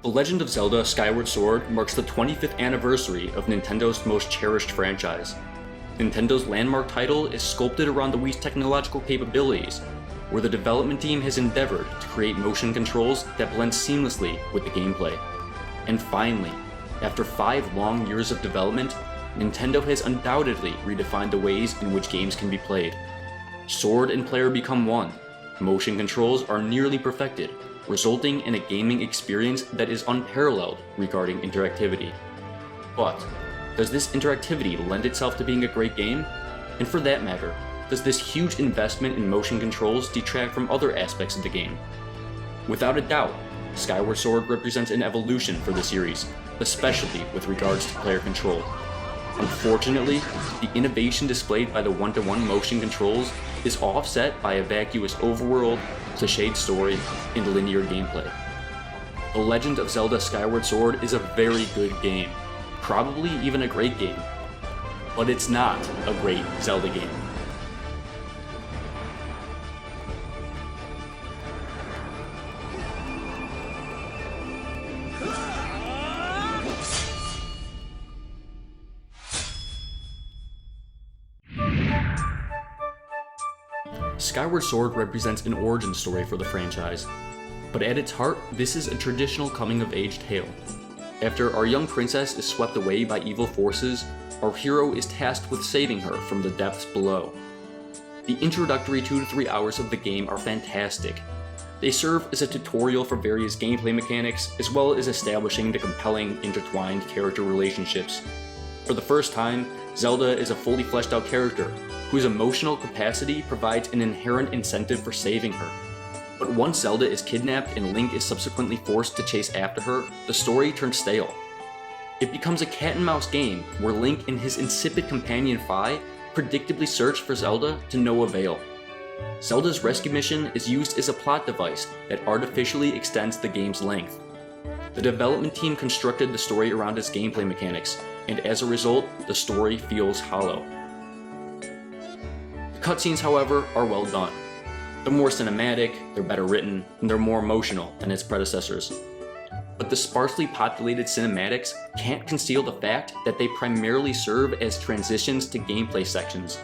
The Legend of Zelda Skyward Sword marks the 25th anniversary of Nintendo's most cherished franchise. Nintendo's landmark title is sculpted around the Wii's technological capabilities, where the development team has endeavored to create motion controls that blend seamlessly with the gameplay. And finally, after 5 long years of development, Nintendo has undoubtedly redefined the ways in which games can be played. Sword and player become one. Motion controls are nearly perfected, resulting in a gaming experience that is unparalleled regarding interactivity. But, does this interactivity lend itself to being a great game? And for that matter, does this huge investment in motion controls detract from other aspects of the game? Without a doubt, Skyward Sword represents an evolution for the series, especially with regards to player control. Unfortunately, the innovation displayed by the one-to-one motion controls is offset by a vacuous overworld, cliched story, and linear gameplay. The Legend of Zelda Skyward Sword is a very good game, probably even a great game, but it's not a great Zelda game. Skyward Sword represents an origin story for the franchise, but at its heart, this is a traditional coming-of-age tale. After our young princess is swept away by evil forces, our hero is tasked with saving her from the depths below. The introductory 2 to 3 hours of the game are fantastic. They serve as a tutorial for various gameplay mechanics, as well as establishing the compelling, intertwined character relationships. For the first time, Zelda is a fully fleshed out character, whose emotional capacity provides an inherent incentive for saving her. But once Zelda is kidnapped and Link is subsequently forced to chase after her, the story turns stale. It becomes a cat-and-mouse game where Link and his insipid companion Fi predictably search for Zelda to no avail. Zelda's rescue mission is used as a plot device that artificially extends the game's length. The development team constructed the story around its gameplay mechanics, and as a result, the story feels hollow. The cutscenes, however, are well done. They're more cinematic, they're better written, and they're more emotional than its predecessors. But the sparsely populated cinematics can't conceal the fact that they primarily serve as transitions to gameplay sections.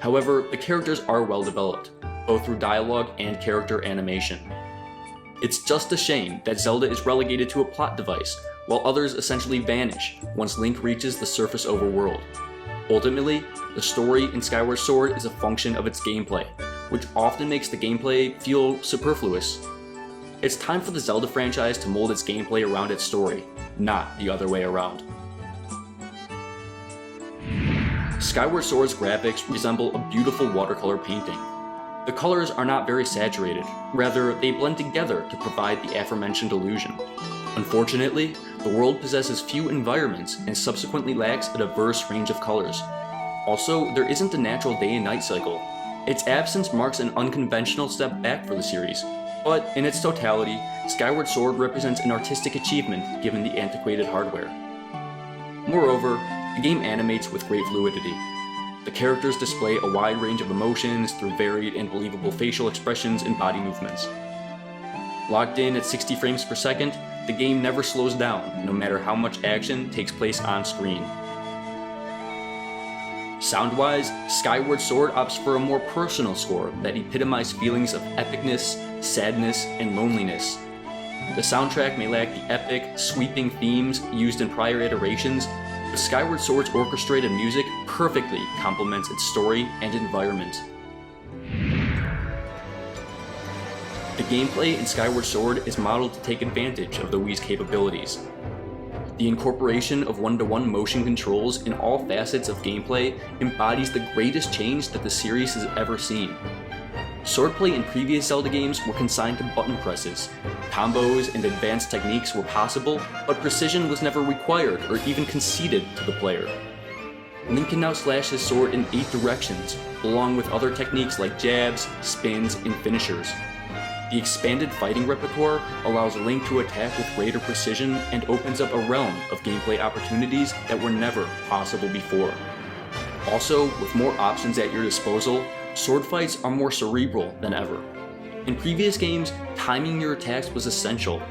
However, the characters are well developed, both through dialogue and character animation. It's just a shame that Zelda is relegated to a plot device, while others essentially vanish once Link reaches the surface overworld. Ultimately, the story in Skyward Sword is a function of its gameplay, which often makes the gameplay feel superfluous. It's time for the Zelda franchise to mold its gameplay around its story, not the other way around. Skyward Sword's graphics resemble a beautiful watercolor painting. The colors are not very saturated, rather they blend together to provide the aforementioned illusion. Unfortunately, the world possesses few environments and subsequently lacks a diverse range of colors. Also, there isn't a natural day and night cycle. Its absence marks an unconventional step back for the series, but in its totality, Skyward Sword represents an artistic achievement given the antiquated hardware. Moreover, the game animates with great fluidity. The characters display a wide range of emotions through varied and believable facial expressions and body movements. Locked in at 60 frames per second, the game never slows down, no matter how much action takes place on screen. Sound-wise, Skyward Sword opts for a more personal score that epitomizes feelings of epicness, sadness, and loneliness. The soundtrack may lack the epic, sweeping themes used in prior iterations, but Skyward Sword's orchestrated music perfectly complements its story and environment. The gameplay in Skyward Sword is modeled to take advantage of the Wii's capabilities. The incorporation of one-to-one motion controls in all facets of gameplay embodies the greatest change that the series has ever seen. Swordplay in previous Zelda games were consigned to button presses. Combos and advanced techniques were possible, but precision was never required or even conceded to the player. Link can now slash his sword in 8 directions, along with other techniques like jabs, spins, and finishers. The expanded fighting repertoire allows Link to attack with greater precision and opens up a realm of gameplay opportunities that were never possible before. Also, with more options at your disposal, sword fights are more cerebral than ever. In previous games, timing your attacks was essential.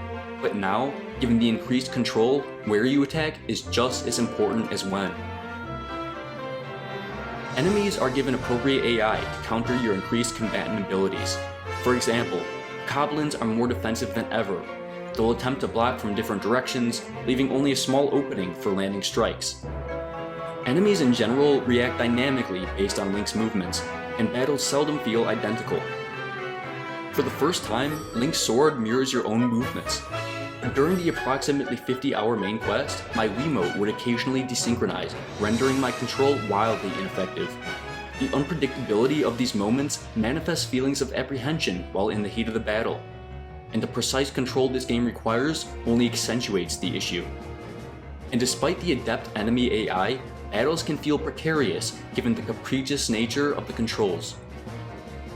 But now, given the increased control, where you attack is just as important as when. Enemies are given appropriate AI to counter your increased combatant abilities. For example, goblins are more defensive than ever. They'll attempt to block from different directions, leaving only a small opening for landing strikes. Enemies in general react dynamically based on Link's movements, and battles seldom feel identical. For the first time, Link's sword mirrors your own movements. During the approximately 50-hour main quest, my Wiimote would occasionally desynchronize, rendering my control wildly ineffective. The unpredictability of these moments manifests feelings of apprehension while in the heat of the battle, and the precise control this game requires only accentuates the issue. And despite the adept enemy AI, battles can feel precarious given the capricious nature of the controls.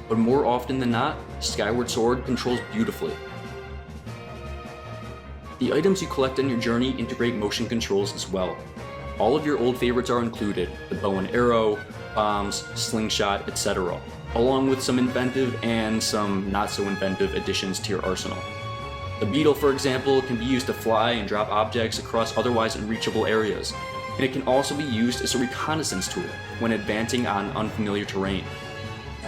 But more often than not, Skyward Sword controls beautifully. The items you collect on your journey integrate motion controls as well. All of your old favorites are included, the bow and arrow, bombs, slingshot, etc., along with some inventive and some not so inventive additions to your arsenal. The beetle, for example, can be used to fly and drop objects across otherwise unreachable areas, and it can also be used as a reconnaissance tool when advancing on unfamiliar terrain.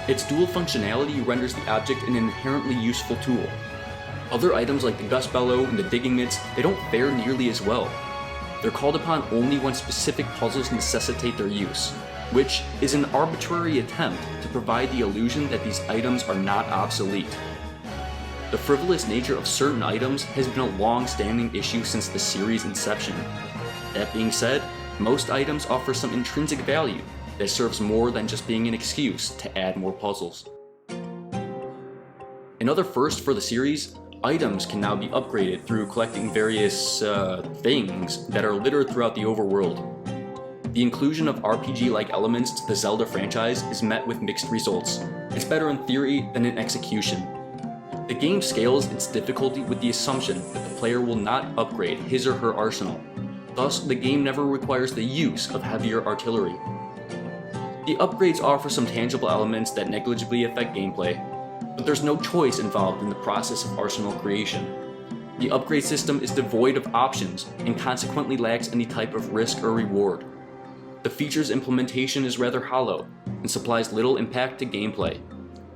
Its dual functionality renders the object an inherently useful tool. Other items like the gust bellow and the digging mitts, they don't fare nearly as well. They're called upon only when specific puzzles necessitate their use, which is an arbitrary attempt to provide the illusion that these items are not obsolete. The frivolous nature of certain items has been a long-standing issue since the series' inception. That being said, most items offer some intrinsic value that serves more than just being an excuse to add more puzzles. Another first for the series, items can now be upgraded through collecting various things that are littered throughout the overworld. The inclusion of RPG-like elements to the Zelda franchise is met with mixed results. It's better in theory than in execution. The game scales its difficulty with the assumption that the player will not upgrade his or her arsenal. Thus, the game never requires the use of heavier artillery. The upgrades offer some tangible elements that negligibly affect gameplay, but there's no choice involved in the process of arsenal creation. The upgrade system is devoid of options and consequently lacks any type of risk or reward. The feature's implementation is rather hollow and supplies little impact to gameplay.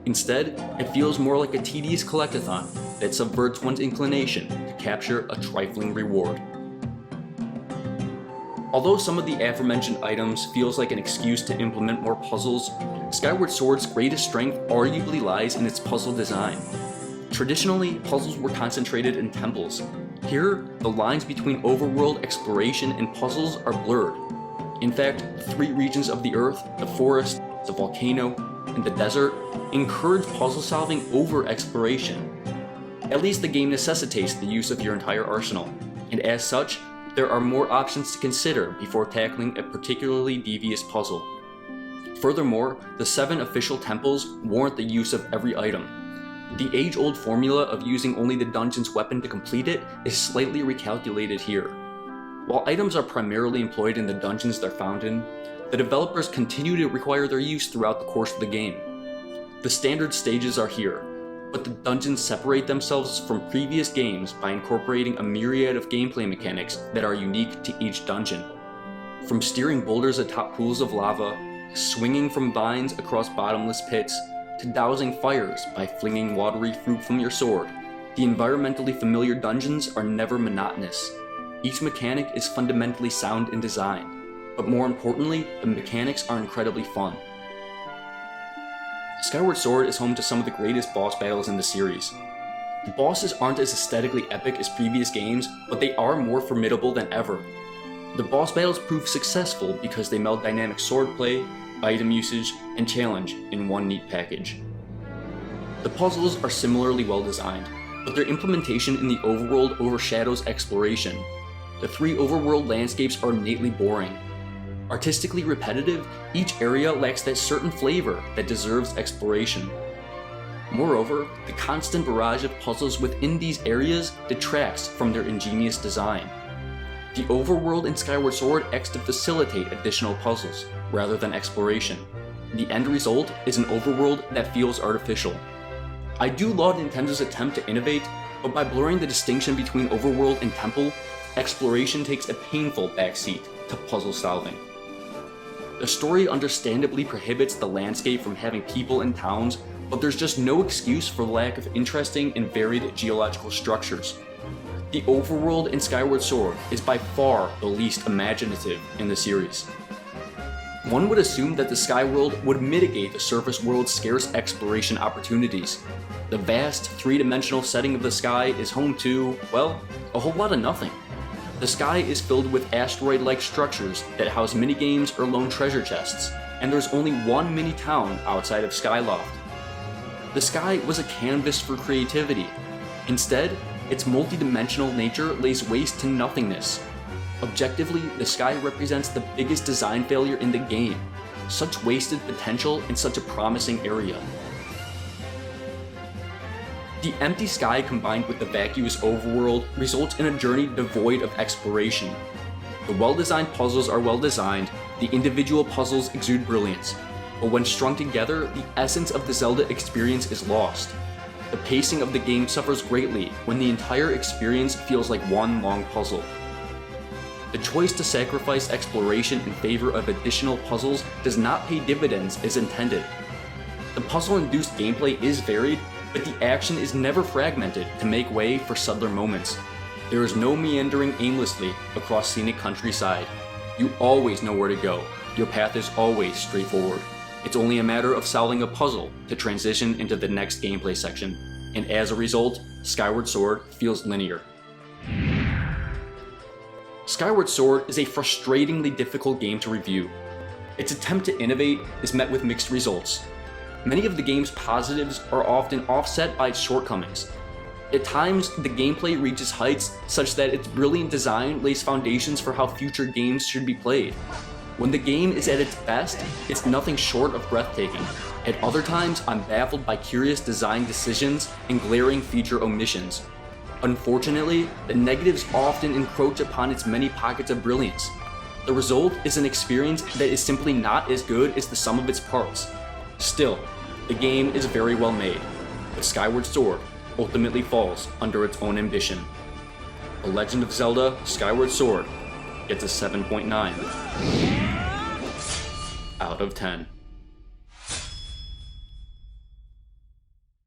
Instead, it feels more like a tedious collectathon that subverts one's inclination to capture a trifling reward. Although some of the aforementioned items feels like an excuse to implement more puzzles, Skyward Sword's greatest strength arguably lies in its puzzle design. Traditionally, puzzles were concentrated in temples. Here, the lines between overworld exploration and puzzles are blurred. In fact, the three regions of the Earth, the forest, the volcano, and the desert, encourage puzzle solving over exploration. At least the game necessitates the use of your entire arsenal, and as such, there are more options to consider before tackling a particularly devious puzzle. Furthermore, the 7 official temples warrant the use of every item. The age-old formula of using only the dungeon's weapon to complete it is slightly recalculated here. While items are primarily employed in the dungeons they're found in, the developers continue to require their use throughout the course of the game. The standard stages are here, but the dungeons separate themselves from previous games by incorporating a myriad of gameplay mechanics that are unique to each dungeon. From steering boulders atop pools of lava, swinging from vines across bottomless pits, to dousing fires by flinging watery fruit from your sword, the environmentally familiar dungeons are never monotonous. Each mechanic is fundamentally sound in design, but more importantly, the mechanics are incredibly fun. Skyward Sword is home to some of the greatest boss battles in the series. The bosses aren't as aesthetically epic as previous games, but they are more formidable than ever. The boss battles prove successful because they meld dynamic swordplay, item usage, and challenge in one neat package. The puzzles are similarly well designed, but their implementation in the overworld overshadows exploration. The 3 overworld landscapes are innately boring. Artistically repetitive, each area lacks that certain flavor that deserves exploration. Moreover, the constant barrage of puzzles within these areas detracts from their ingenious design. The overworld in Skyward Sword acts to facilitate additional puzzles, rather than exploration. The end result is an overworld that feels artificial. I do laud Nintendo's attempt to innovate, but by blurring the distinction between overworld and temple, exploration takes a painful backseat to puzzle solving. The story understandably prohibits the landscape from having people and towns, but there's just no excuse for the lack of interesting and varied geological structures. The overworld in Skyward Sword is by far the least imaginative in the series. One would assume that the Sky World would mitigate the surface world's scarce exploration opportunities. The vast, three-dimensional setting of the sky is home to, well, a whole lot of nothing. The sky is filled with asteroid-like structures that house minigames or lone treasure chests, and there's only one mini-town outside of Skyloft. The sky was a canvas for creativity. Instead, its multi-dimensional nature lays waste to nothingness. Objectively, the sky represents the biggest design failure in the game. Such wasted potential in such a promising area. The empty sky combined with the vacuous overworld results in a journey devoid of exploration. The well-designed puzzles are well-designed, the individual puzzles exude brilliance, but when strung together, the essence of the Zelda experience is lost. The pacing of the game suffers greatly when the entire experience feels like one long puzzle. The choice to sacrifice exploration in favor of additional puzzles does not pay dividends as intended. The puzzle-induced gameplay is varied, but the action is never fragmented to make way for subtler moments. There is no meandering aimlessly across scenic countryside. You always know where to go. Your path is always straightforward. It's only a matter of solving a puzzle to transition into the next gameplay section, and as a result, Skyward Sword feels linear. Skyward Sword is a frustratingly difficult game to review. Its attempt to innovate is met with mixed results. Many of the game's positives are often offset by its shortcomings. At times, the gameplay reaches heights such that its brilliant design lays foundations for how future games should be played. When the game is at its best, it's nothing short of breathtaking. At other times, I'm baffled by curious design decisions and glaring feature omissions. Unfortunately, the negatives often encroach upon its many pockets of brilliance. The result is an experience that is simply not as good as the sum of its parts. Still, the game is very well made, but Skyward Sword ultimately falls under its own ambition. The Legend of Zelda Skyward Sword gets a 7.9 out of 10.